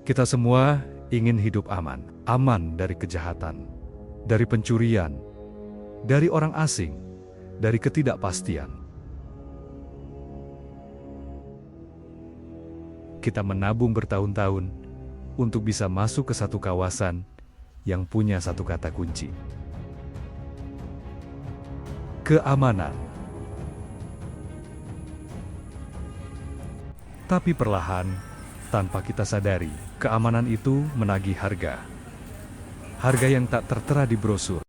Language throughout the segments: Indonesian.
Kita semua ingin hidup aman, aman dari kejahatan, dari pencurian, dari orang asing, dari ketidakpastian. Kita menabung bertahun-tahun untuk bisa masuk ke satu kawasan yang punya satu kata kunci. Keamanan. Tapi perlahan, tanpa kita sadari, keamanan itu menagih harga. Harga yang tak tertera di brosur.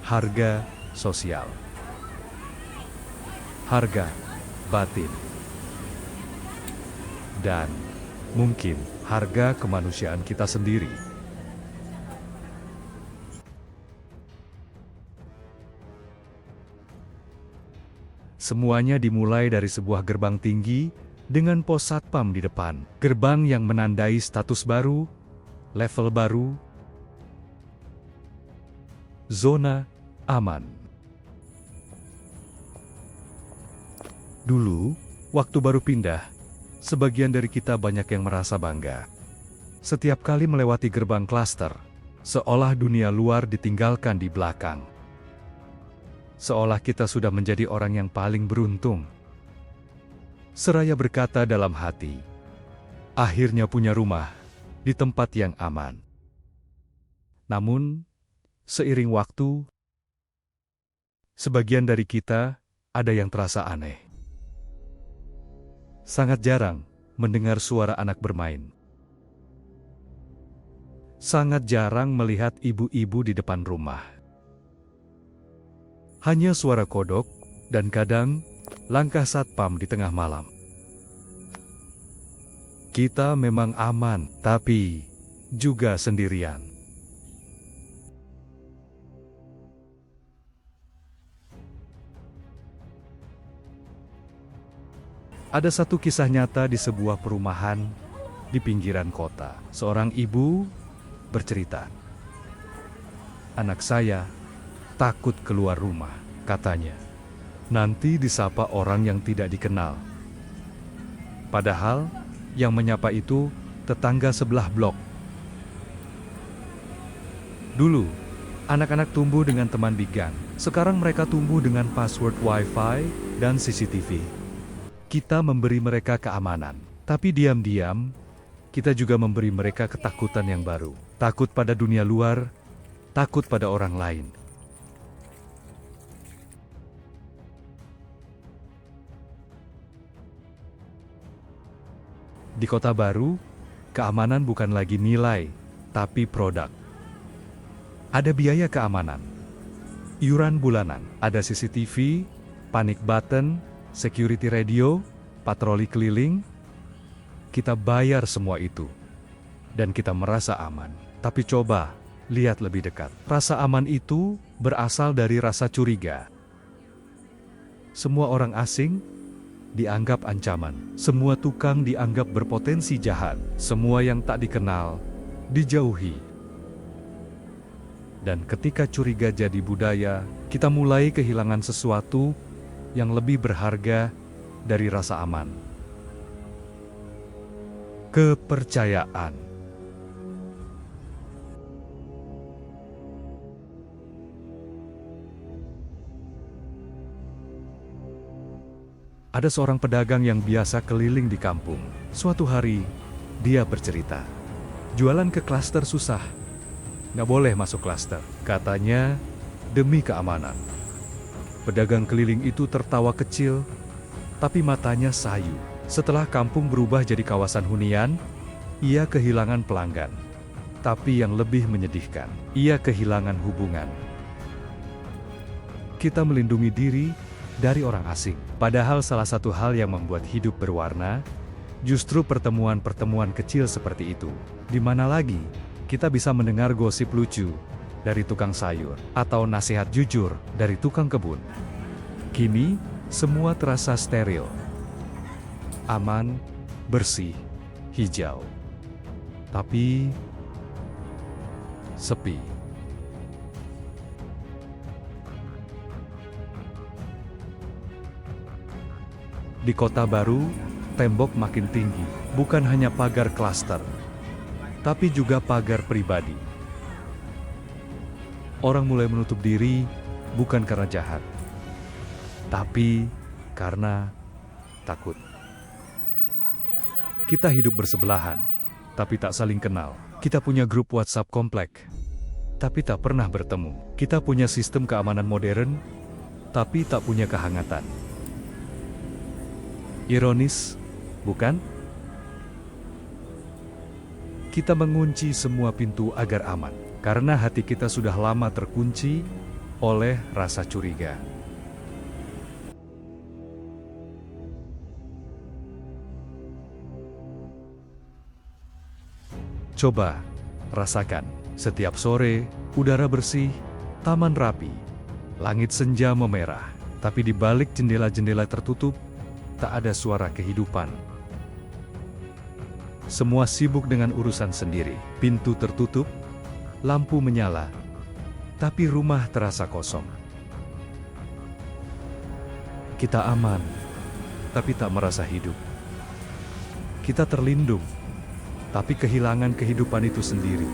Harga sosial. Harga batin. Dan mungkin harga kemanusiaan kita sendiri. Semuanya dimulai dari sebuah gerbang tinggi dengan pos satpam di depan. Gerbang yang menandai status baru, level baru, zona aman. Dulu, waktu baru pindah, sebagian dari kita banyak yang merasa bangga. Setiap kali melewati gerbang klaster, seolah dunia luar ditinggalkan di belakang. Seolah kita sudah menjadi orang yang paling beruntung. Seraya berkata dalam hati, akhirnya punya rumah di tempat yang aman. Namun, seiring waktu, sebagian dari kita ada yang terasa aneh. Sangat jarang mendengar suara anak bermain. Sangat jarang melihat ibu-ibu di depan rumah. Hanya suara kodok, dan kadang langkah satpam di tengah malam. Kita memang aman, tapi juga sendirian. Ada satu kisah nyata di sebuah perumahan di pinggiran kota. Seorang ibu bercerita, "Anak saya takut keluar rumah," katanya. "Nanti disapa orang yang tidak dikenal." Padahal yang menyapa itu tetangga sebelah blok. Dulu, anak-anak tumbuh dengan teman di gang. Sekarang mereka tumbuh dengan password Wi-Fi dan CCTV. Kita memberi mereka keamanan, tapi diam-diam kita juga memberi mereka ketakutan yang baru. Takut pada dunia luar, takut pada orang lain. Di kota baru, keamanan bukan lagi nilai, tapi produk. Ada biaya keamanan, iuran bulanan, ada CCTV, panic button, security radio, patroli keliling. Kita bayar semua itu, dan kita merasa aman. Tapi coba lihat lebih dekat. Rasa aman itu berasal dari rasa curiga. Semua orang asing dianggap ancaman. Semua tukang dianggap berpotensi jahat. Semua yang tak dikenal dijauhi. Dan ketika curiga jadi budaya, kita mulai kehilangan sesuatu yang lebih berharga dari rasa aman. Kepercayaan. Ada seorang pedagang yang biasa keliling di kampung. Suatu hari, dia bercerita, jualan ke klaster susah. Nggak boleh masuk klaster, katanya, demi keamanan. Pedagang keliling itu tertawa kecil, tapi matanya sayu. Setelah kampung berubah jadi kawasan hunian, ia kehilangan pelanggan. Tapi yang lebih menyedihkan, ia kehilangan hubungan. Kita melindungi diri dari orang asing. Padahal salah satu hal yang membuat hidup berwarna, justru pertemuan-pertemuan kecil seperti itu. Di mana lagi kita bisa mendengar gosip lucu dari tukang sayur, atau nasihat jujur dari tukang kebun. Kini, semua terasa steril. Aman, bersih, hijau. Tapi sepi. Di kota baru, tembok makin tinggi, bukan hanya pagar klaster, tapi juga pagar pribadi. Orang mulai menutup diri bukan karena jahat, tapi karena takut. Kita hidup bersebelahan, tapi tak saling kenal. Kita punya grup WhatsApp komplek, tapi tak pernah bertemu. Kita punya sistem keamanan modern, tapi tak punya kehangatan. Ironis, bukan? Kita mengunci semua pintu agar aman, karena hati kita sudah lama terkunci oleh rasa curiga. Coba rasakan, setiap sore, udara bersih, taman rapi, langit senja memerah, tapi di balik jendela-jendela tertutup, tak ada suara kehidupan. Semua sibuk dengan urusan sendiri, pintu tertutup, lampu menyala, tapi rumah terasa kosong. Kita aman, tapi tak merasa hidup. Kita terlindung, tapi kehilangan kehidupan itu sendiri.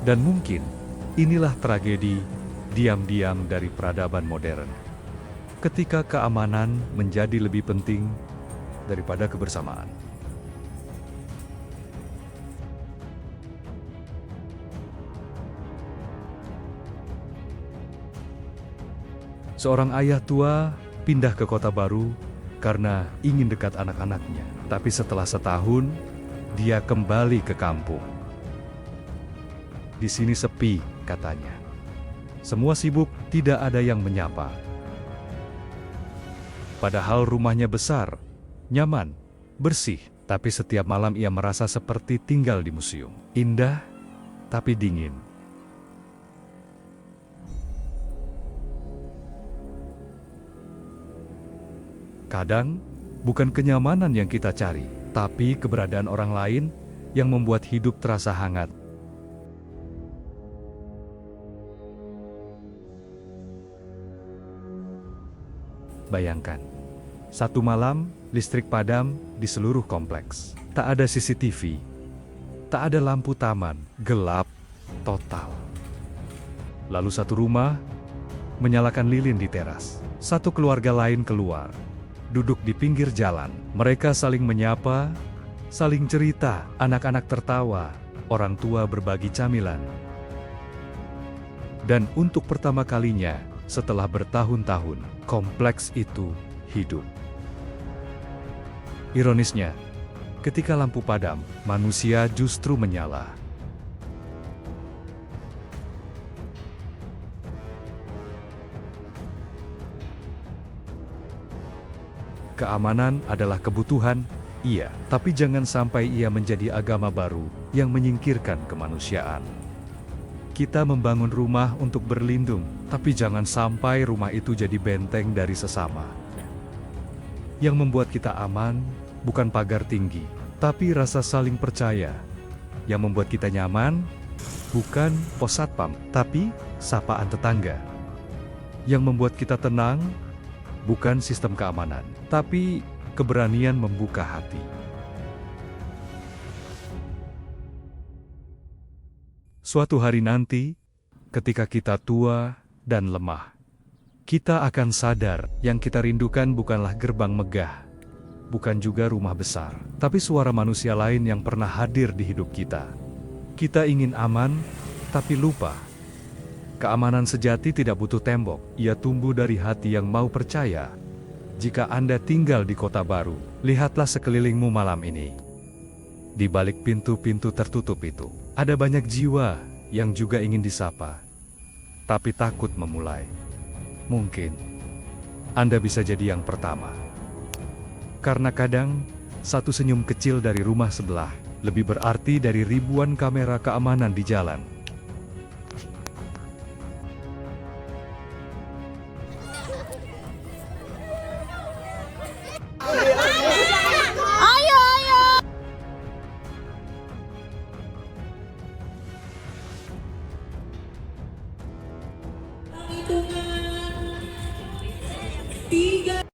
Dan mungkin, inilah tragedi diam-diam dari peradaban modern. Ketika keamanan menjadi lebih penting daripada kebersamaan. Seorang ayah tua pindah ke kota baru karena ingin dekat anak-anaknya. Tapi setelah setahun, dia kembali ke kampung. Di sini sepi, katanya. Semua sibuk, tidak ada yang menyapa. Padahal rumahnya besar, nyaman, bersih, tapi setiap malam ia merasa seperti tinggal di museum. Indah, tapi dingin. Kadang, bukan kenyamanan yang kita cari, tapi keberadaan orang lain yang membuat hidup terasa hangat. Bayangkan, satu malam, listrik padam di seluruh kompleks. Tak ada CCTV, tak ada lampu taman, gelap total. Lalu satu rumah menyalakan lilin di teras. Satu keluarga lain keluar, duduk di pinggir jalan. Mereka saling menyapa, saling cerita, anak-anak tertawa, orang tua berbagi camilan. Dan untuk pertama kalinya, setelah bertahun-tahun, kompleks itu hidup. Ironisnya, ketika lampu padam, manusia justru menyala. Keamanan adalah kebutuhan, iya, tapi jangan sampai ia menjadi agama baru yang menyingkirkan kemanusiaan. Kita membangun rumah untuk berlindung, tapi jangan sampai rumah itu jadi benteng dari sesama. Yang membuat kita aman, bukan pagar tinggi, tapi rasa saling percaya. Yang membuat kita nyaman, bukan pos satpam, tapi sapaan tetangga. Yang membuat kita tenang, bukan sistem keamanan, tapi keberanian membuka hati. Suatu hari nanti, ketika kita tua dan lemah, kita akan sadar yang kita rindukan bukanlah gerbang megah, bukan juga rumah besar, tapi suara manusia lain yang pernah hadir di hidup kita. Kita ingin aman, tapi lupa. Keamanan sejati tidak butuh tembok, ia tumbuh dari hati yang mau percaya. Jika Anda tinggal di kota baru, lihatlah sekelilingmu malam ini. Di balik pintu-pintu tertutup itu, ada banyak jiwa yang juga ingin disapa, tapi takut memulai. Mungkin Anda bisa jadi yang pertama. Karena kadang, satu senyum kecil dari rumah sebelah lebih berarti dari ribuan kamera keamanan di jalan. Tiga.